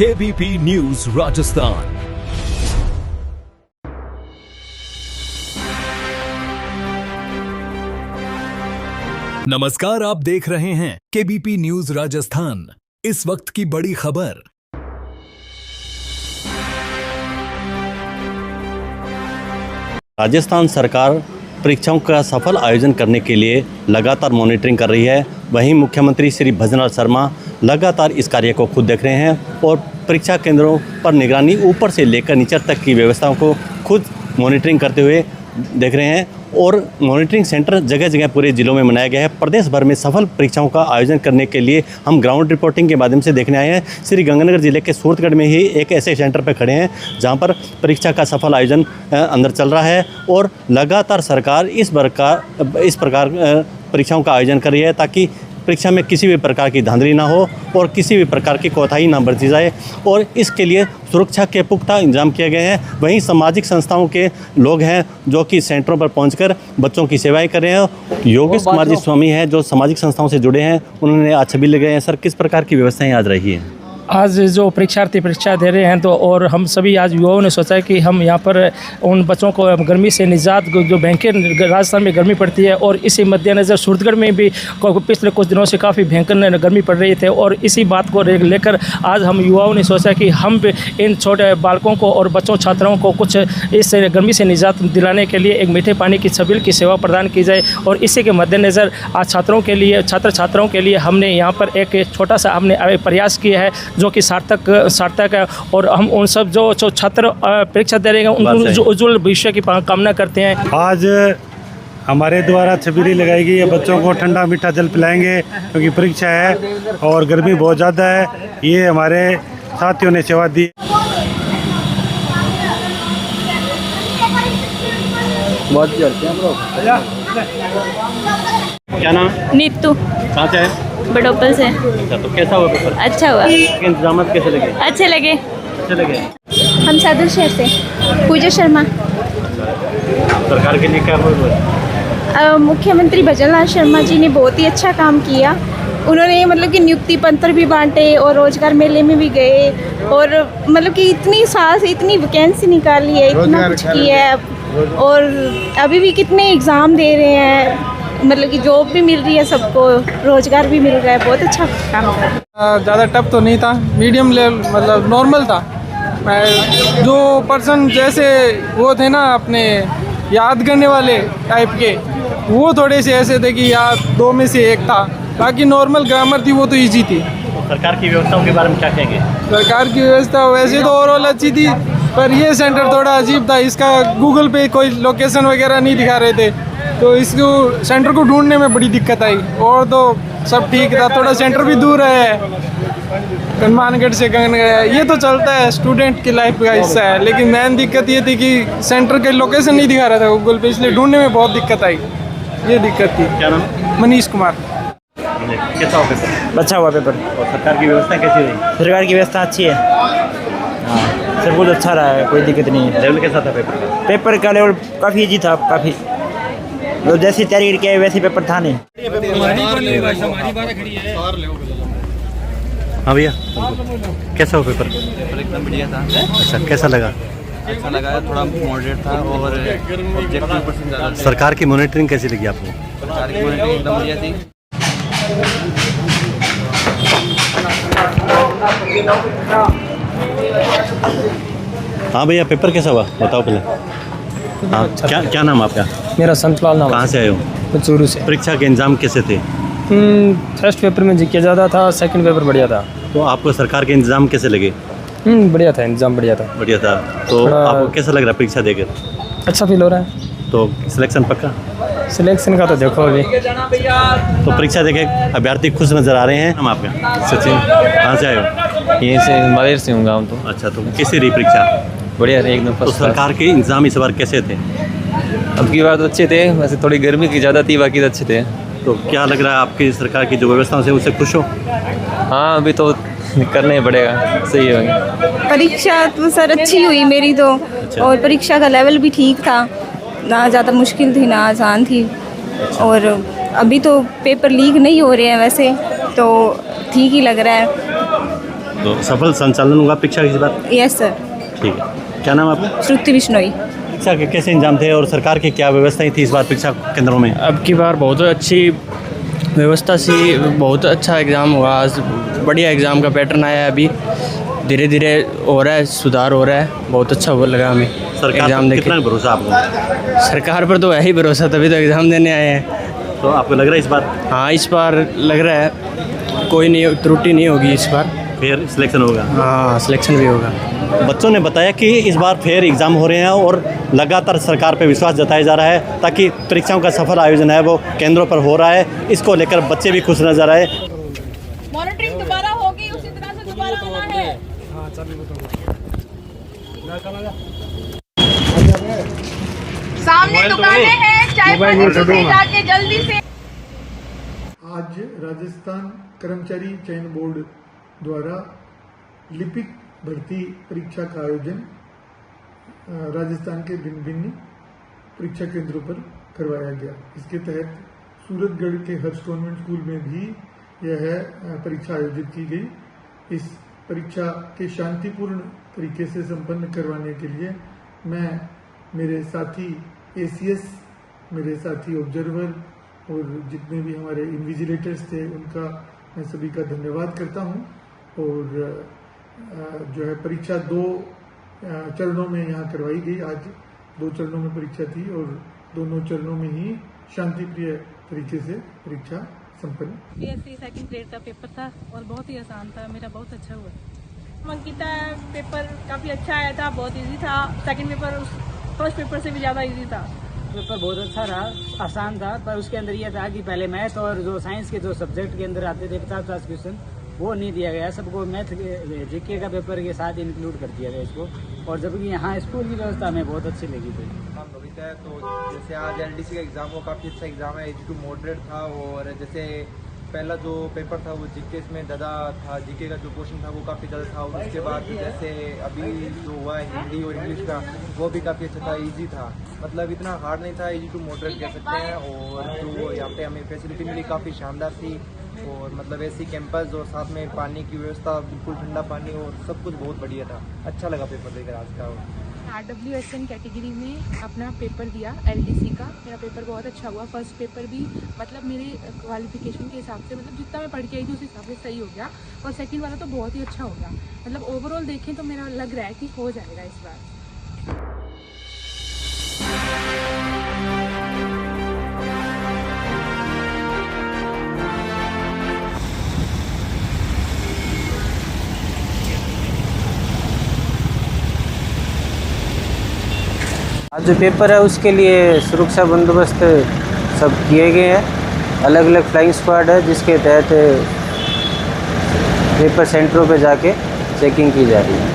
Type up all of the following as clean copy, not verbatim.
KBP news Rajasthan. नमस्कार, आप देख रहे हैं KBP न्यूज राजस्थान। इस वक्त की बड़ी खबर। राजस्थान सरकार परीक्षाओं का सफल आयोजन करने के लिए लगातार मॉनिटरिंग कर रही है। वहीं मुख्यमंत्री श्री भजनलाल शर्मा लगातार इस कार्य को खुद देख रहे हैं और परीक्षा केंद्रों पर निगरानी ऊपर से लेकर नीचे तक की व्यवस्थाओं को खुद मॉनिटरिंग करते हुए देख रहे हैं। और मॉनिटरिंग सेंटर जगह जगह पूरे जिलों में बनाया गया है। प्रदेश भर में सफल परीक्षाओं का आयोजन करने के लिए हम ग्राउंड रिपोर्टिंग के माध्यम से देखने आए हैं। श्री गंगानगर जिले के सूरतगढ़ में ही एक ऐसे सेंटर पर खड़े हैं जहां पर परीक्षा का सफल आयोजन अंदर चल रहा है और लगातार सरकार इस प्रकार परीक्षाओं का आयोजन कर रही है ताकि परीक्षा में किसी भी प्रकार की धांधली ना हो और किसी भी प्रकार की कोताही ना बरती जाए। और इसके लिए सुरक्षा के पुख्ता इंतजाम किए गए हैं। वहीं सामाजिक संस्थाओं के लोग हैं जो कि सेंटरों पर पहुंचकर बच्चों की सेवाएं कर रहे हैं। योगेश कुमार जी स्वामी हैं जो सामाजिक संस्थाओं से जुड़े हैं, उन्होंने आज छबील लगाए हैं। सर, किस प्रकार की व्यवस्थाएं आज रही हैं? आज जो परीक्षार्थी परीक्षा दे रहे हैं तो और हम सभी आज युवाओं ने सोचा है कि हम यहाँ पर उन बच्चों को गर्मी से निजात, जो भयंकर राजस्थान में गर्मी पड़ती है और इसी मद्देनज़र सूरतगढ़ में भी पिछले कुछ दिनों से काफ़ी भयंकर गर्मी पड़ रही थी और इसी बात को लेकर आज हम युवाओं ने सोचा कि हम भी इन छोटे बालकों को और बच्चों छात्राओं को कुछ इस गर्मी से निजात दिलाने के लिए एक मीठे पानी की छबील की सेवा प्रदान की जाए। और इसी के मद्देनज़र आज छात्र छात्राओं के लिए हमने यहाँ पर एक छोटा सा हमने प्रयास किया है जो कि सार्थक है। और हम उन सब जो छात्र परीक्षा दे रहे हैं उनको उज्जवल भविष्य की कामना करते हैं। आज हमारे द्वारा छबीली लगाई गई है। बच्चों को ठंडा मीठा जल पिलाएंगे क्योंकि परीक्षा है और गर्मी बहुत ज़्यादा है। ये हमारे साथियों ने सेवा दी। क्या नाम? नीतू। कहाँ से है? बड़ोपल से। अच्छा, तो कैसा हुआ पेपर? अच्छा हुआ। इंतजाम कैसे लगे? अच्छे लगे। अच्छे लगे। हम सादुल शहर से। पूजा शर्मा। सरकार के लिए क्या हुआ? मुख्यमंत्री भजनलाल शर्मा जी ने बहुत ही अच्छा काम किया। उन्होंने मतलब कि नियुक्ति पत्र भी बांटे और रोजगार मेले में भी गए और मतलब कि इतनी साल से इतनी वैकेंसी निकाली है, इतना कुछ किया है और अभी भी कितने एग्ज़ाम दे रहे हैं। मतलब कि जॉब भी मिल रही है सबको, रोजगार भी मिल रहा है। बहुत अच्छा काम कर रहा है। ज़्यादा टफ तो नहीं था, मीडियम लेवल मतलब नॉर्मल था। जो पर्सन जैसे वो थे ना अपने याद करने वाले टाइप के, वो थोड़े से ऐसे थे कि यार दो में से एक था। बाकी नॉर्मल ग्रामर थी वो तो इजी थी। सरकार की व्यवस्थाओं के बारे में क्या कहेंगे? सरकार की व्यवस्था वैसे तो ओवरऑल अच्छी थी पर ये सेंटर थोड़ा अजीब था। इसका गूगल पे कोई लोकेशन वगैरह नहीं दिखा रहे थे तो इसको सेंटर को ढूंढने में बड़ी दिक्कत आई। और तो सब ठीक था, थोड़ा सेंटर भी दूर है हनुमानगढ़ से गंगानगर, ये तो चलता है, स्टूडेंट की लाइफ का हिस्सा है। लेकिन मेन दिक्कत ये थी कि सेंटर के लोकेशन नहीं दिखा रहा था गूगल पे, इसलिए ढूंढने में बहुत दिक्कत आई। ये दिक्कत थी। क्या नाम? मनीष कुमार। कैसा हुआ पेपर? अच्छा हुआ पेपर। और सरकार की व्यवस्था कैसी रही? सरकार की व्यवस्था अच्छी है। हाँ, सब कुछ अच्छा रहा है, कोई दिक्कत नहीं है। लेवल कैसा था पेपर का? पेपर का लेवल काफ़ी ईजी था, काफ़ी तो जैसी तैयारी करके आए वैसे पेपर था नहीं। हाँ भैया, कैसा हुआ पेपर? पेपर एकदम बढ़िया था। अच्छा, कैसा लगा? अच्छा लगा, थोड़ा मॉडरेट था और ऑब्जेक्टिव परसेंट ज़्यादा। सरकार की मॉनिटरिंग कैसी लगी आपको? सरकार की मॉनिटरिंग एकदम बढ़िया थी। हाँ भैया, पेपर कैसा हुआ बताओ पहले। हाँ, क्या नाम आपका? मेरा संतलाल नाम। कहाँ से आए हो? चूरू से। परीक्षा के इंतजाम कैसे थे? फर्स्ट पेपर में जीके ज़्यादा था, सेकंड पेपर बढ़िया था। तो आपको सरकार के इंतजाम कैसे लगे? बढ़िया था, इंतजाम बढ़िया था। बढ़िया था। तो आपको कैसा लग रहा है परीक्षा देकर? अच्छा फील हो रहा है। तो सिलेक्शन पक्का? सिलेक्शन का तो देखो अभी। तो परीक्षा देखे अभ्यर्थी खुश नजर आ रहे हैं। हम आपका? सचिन। कहाँ से आए हो? यहीं से मालेर से हूँ गाँव। तो अच्छा, तो कैसी रही परीक्षा? बढ़िया रही एकदम। तो सरकार के इंतजाम इस बार कैसे थे? अब की बार तो अच्छे थे, वैसे थोड़ी गर्मी की ज़्यादा थी, बाकी तो अच्छे थे। तो क्या लग रहा है आपकी सरकार की जो व्यवस्थाओं से उससे खुश हो? हाँ, अभी तो करना ही पड़ेगा, सही है। परीक्षा तो सर अच्छी हुई मेरी तो। अच्छा। और परीक्षा का लेवल भी ठीक था, ना ज़्यादा मुश्किल थी ना आसान थी। और अभी तो पेपर लीक नहीं हो रहे हैं वैसे तो ठीक ही लग रहा है। तो सफल संचालन होगा परीक्षा की इस बार? Yes sir. ठीक है, क्या नाम है आपका? श्रुति बिश्नोई। परीक्षा के कैसे इंतजाम थे और सरकार की क्या व्यवस्थाएं थी इस बार परीक्षा केंद्रों में? अब की बार बहुत अच्छी व्यवस्था सी, बहुत अच्छा एग्ज़ाम हुआ आज, बढ़िया एग्ज़ाम का पैटर्न आया है, अभी धीरे धीरे हो रहा है, सुधार हो रहा है, बहुत अच्छा वो लगा हमें सरकार एग्ज़ाम पर देख कितना भरोसा आपको? सरकार पर तो है ही भरोसा, तभी तो एग्ज़ाम देने आए हैं। तो आपको लग रहा है इस बार हाँ, इस बार लग रहा है कोई नहीं, त्रुटि नहीं होगी इस बार। फेयर सिलेक्शन होगा? हाँ, सिलेक्शन भी होगा। बच्चों ने बताया कि इस बार फेयर एग्ज़ाम हो रहे हैं और लगातार सरकार पर विश्वास जताया जा रहा है ताकि परीक्षाओं का सफल आयोजन है वो केंद्रों पर हो रहा है। इसको लेकर बच्चे भी खुश नजर आए। मॉनिटरिंग दोबारा होगी, उसी तरह से दोबारा आना है। सामने दुकानें हैं, चाय पत्ती से जाके जल्दी से। आज राजस्थान कर्मचारी चयन बोर्ड द्वारा लिपिक भर्ती परीक्षा का आयोजन राजस्थान के भिन्न भिन्न परीक्षा केंद्रों पर करवाया गया। इसके तहत सूरतगढ़ के हर्ष कॉन्वेंट स्कूल में भी यह परीक्षा आयोजित की गई। इस परीक्षा के शांतिपूर्ण तरीके से संपन्न करवाने के लिए मैं मेरे साथी एसीएस, मेरे साथी ऑब्जर्वर और जितने भी हमारे इन्विजिलेटर्स थे उनका मैं सभी का धन्यवाद करता हूं। और जो है परीक्षा 2 चरणों में यहाँ करवाई गई। आज 2 चरणों में परीक्षा थी और दोनों चरणों में ही शांतिप्रिय तरीके से परीक्षा संपन्न। पीएससी सेकंड ग्रेड का पेपर था और बहुत ही आसान था, मेरा बहुत अच्छा हुआ। अंकिता पेपर काफ़ी अच्छा आया था, बहुत इजी था। सेकंड पेपर फर्स्ट पेपर से भी ज़्यादा इजी था। पेपर बहुत अच्छा रहा, आसान था, पर उसके अंदर यह था कि पहले मैथ और जो साइंस के जो सब्जेक्ट के अंदर आते थे 50-50 क्वेश्चन, वो नहीं दिया गया। सबको मैथ जीके का पेपर के साथ इंक्लूड कर दिया गया इसको। और जबकि यहाँ स्कूल की व्यवस्था हमें बहुत अच्छी लगी थी। नोबिता है, तो जैसे आज एलडीसी का एग्ज़ाम वो काफ़ी अच्छा एग्ज़ाम है, एजी टू मॉडरेट था। और जैसे पहला जो पेपर था वो जीके में ज़्यादा था, जीके का जो क्वेश्चन था वो काफ़ी ज़्यादा था। और उसके बाद जैसे अभी जो हुआ है हिंदी और इंग्लिश का, वो भी काफ़ी अच्छा था, इजी था, मतलब इतना हार्ड नहीं था, इजी टू मॉडरेट कह सकते हैं। और जो यहाँ पे हमें फैसिलिटी मिली काफ़ी शानदार थी। और मतलब ऐसी कैंपस और साथ में पानी की व्यवस्था, बिल्कुल ठंडा पानी और सब कुछ बहुत बढ़िया था। अच्छा लगा पेपर देकर आज का। RWSN कैटेगरी में अपना पेपर दिया एलडीसी का, मेरा पेपर बहुत अच्छा हुआ। फर्स्ट पेपर भी मतलब मेरे क्वालिफिकेशन के हिसाब से, मतलब जितना मैं पढ़ के आई थी उस हिसाब से सही हो गया। और सेकंड वाला तो बहुत ही अच्छा हो गया। मतलब ओवरऑल देखें तो मेरा लग रहा है कि हो जाएगा इस बार। आज जो पेपर है उसके लिए सुरक्षा बंदोबस्त सब किए गए हैं। अलग अलग फ्लाइंग स्क्वाड है जिसके तहत पेपर सेंटरों पे जाके चेकिंग की जा रही है।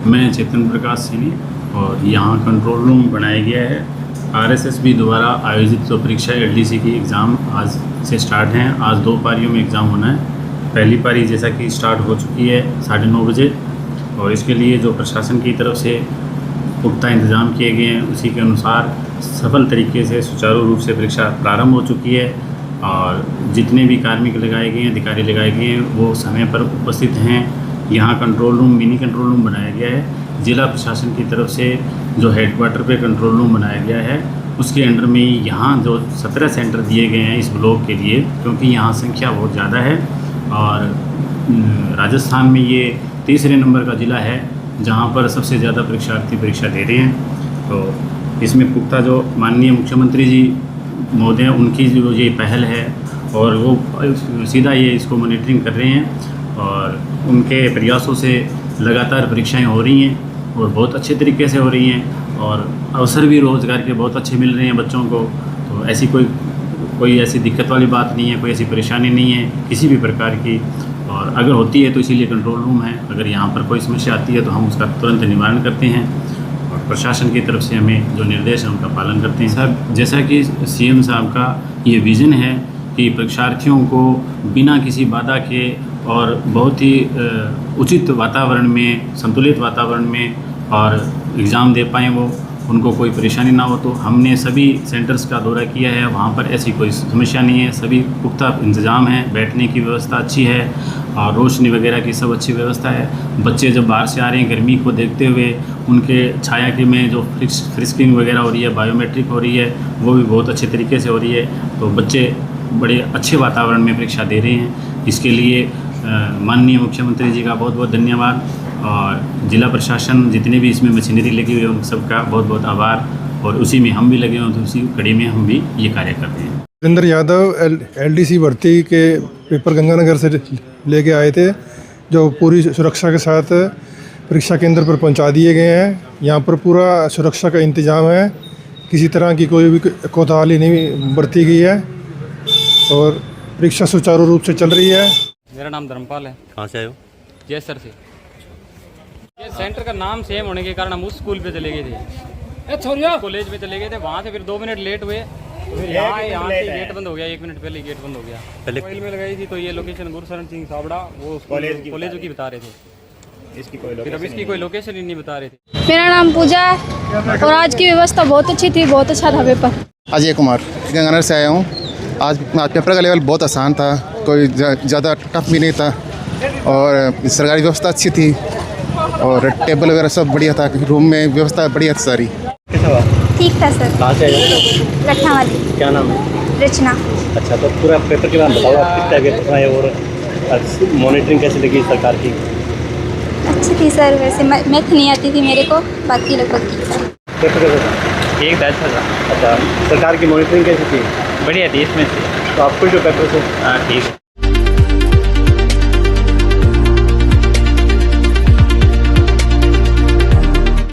मैं चेतन प्रकाश सिंह और यहाँ कंट्रोल रूम बनाया गया है। आरएसएसबी द्वारा आयोजित जो परीक्षा एलडीसी की एग्ज़ाम आज से स्टार्ट हैं। आज 2 पारियों में एग्ज़ाम होना है। पहली पारी जैसा कि स्टार्ट हो चुकी है 9:30 बजे और इसके लिए जो प्रशासन की तरफ से पुख्ता इंतज़ाम किए गए हैं उसी के अनुसार सफल तरीके से सुचारू रूप से परीक्षा प्रारंभ हो चुकी है। और जितने भी कार्मिक लगाए गए हैं, अधिकारी लगाए गए हैं, वो समय पर उपस्थित हैं। यहाँ control room, mini control room बनाया गया है। जिला प्रशासन की तरफ से जो हेडक्वार्टर पे कंट्रोल रूम बनाया गया है उसके अंडर में यहाँ जो 17 सेंटर दिए गए हैं इस ब्लॉक के लिए, क्योंकि यहाँ संख्या बहुत ज़्यादा है। और राजस्थान में ये 3रे नंबर का ज़िला है जहाँ पर सबसे ज़्यादा परीक्षार्थी परीक्षा दे रहे हैं। तो इसमें पुख्ता जो माननीय मुख्यमंत्री जी महोदय उनकी जो ये पहल है और वो सीधा ये इसको मॉनिटरिंग कर रहे हैं और उनके प्रयासों से लगातार परीक्षाएं हो रही हैं और बहुत अच्छे तरीके से हो रही हैं और अवसर भी रोज़गार के बहुत अच्छे मिल रहे हैं बच्चों को। तो ऐसी कोई ऐसी दिक्कत वाली बात नहीं है, कोई ऐसी परेशानी नहीं है किसी भी प्रकार की। और अगर होती है तो इसीलिए कंट्रोल रूम है। अगर यहाँ पर कोई समस्या आती है तो हम उसका तुरंत निवारण करते हैं और प्रशासन की तरफ से हमें जो निर्देश है उनका पालन करते हैं। साहब, जैसा कि सीएम साहब का ये विज़न है कि परीक्षार्थियों को बिना किसी बाधा के और बहुत ही उचित वातावरण में, संतुलित वातावरण में और एग्ज़ाम दे पाएँ वो, उनको कोई परेशानी ना हो। तो हमने सभी सेंटर्स का दौरा किया है, वहाँ पर ऐसी कोई समस्या नहीं है, सभी पुख्ता इंतज़ाम है, बैठने की व्यवस्था अच्छी है और रोशनी वगैरह की सब अच्छी व्यवस्था है। बच्चे जब बाहर से आ रहे हैं गर्मी को देखते हुए, उनके छाया के में जो फ्रिस्किंग वगैरह हो रही है, बायोमेट्रिक हो रही है, वो भी बहुत अच्छे तरीके से हो रही है। तो बच्चे बड़े अच्छे वातावरण में परीक्षा दे रहे हैं। इसके लिए माननीय मुख्यमंत्री जी का बहुत बहुत धन्यवाद और जिला प्रशासन जितने भी इसमें मशीनरी लगी हुई है उन सबका बहुत बहुत आभार। और उसी में हम भी लगे हुए, तो उसी कड़ी में हम भी ये कार्य करते हैं। वीरेंद्र यादव LDC भर्ती के पेपर गंगानगर से लेके आए थे, जो पूरी सुरक्षा के साथ परीक्षा केंद्र पर पहुंचा दिए गए हैं। यहाँ पर पूरा सुरक्षा का इंतजाम है, किसी तरह की कोई भी कोताही नहीं बरती गई है और परीक्षा सुचारू रूप से चल रही है। मेरा नाम धर्मपाल है। कहाँ से आए हो? जयसर से। ये सेंटर का नाम सेम होने के कारण हम उस स्कूल पे चले गए थे, कॉलेज में चले गए थे। वहाँ से फिर 2 मिनट लेट हुए, फिर यहाँ से गेट बंद हो गया, 1 मिनट पहले गेट बंद हो गया। पहले मोबाइल में लगाई थी तो ये लोकेशन गुरुशरण सिंह सावड़ा वो कॉलेज की बता रहे थे, फिर अब इसकी कोई लोकेशन ही नहीं बता रहे थे। मेरा नाम पूजा है और आज की व्यवस्था बहुत अच्छी थी, बहुत अच्छा था पेपर। अजय कुमार गंगानगर से आया हूँ। आज पेपर का लेवल बहुत आसान था, कोई ज़्यादा टफ भी नहीं था और सरकारी व्यवस्था अच्छी थी और टेबल वगैरह सब बढ़िया था, रूम में व्यवस्था बढ़िया थी सारी। ठीक था सर। कहाँ से आए हो? लखनऊ। क्या नाम है? रचना। अच्छा, तो पूरा पेपर के बारे में बताओ, आप कितना पेपर आए और मॉनिटरिंग कैसे लगी सरकार की? अच्छी थी सर, वैसे मैथ नहीं आती थी मेरे को, बाकी लगभग ठीक था। पेपर कैसा था? एक अच्छा था। अच्छा, सरकार की मॉनिटरिंग कैसी थी? बढ़िया थी इसमें से। तो आपको जो पेपर से ठीक।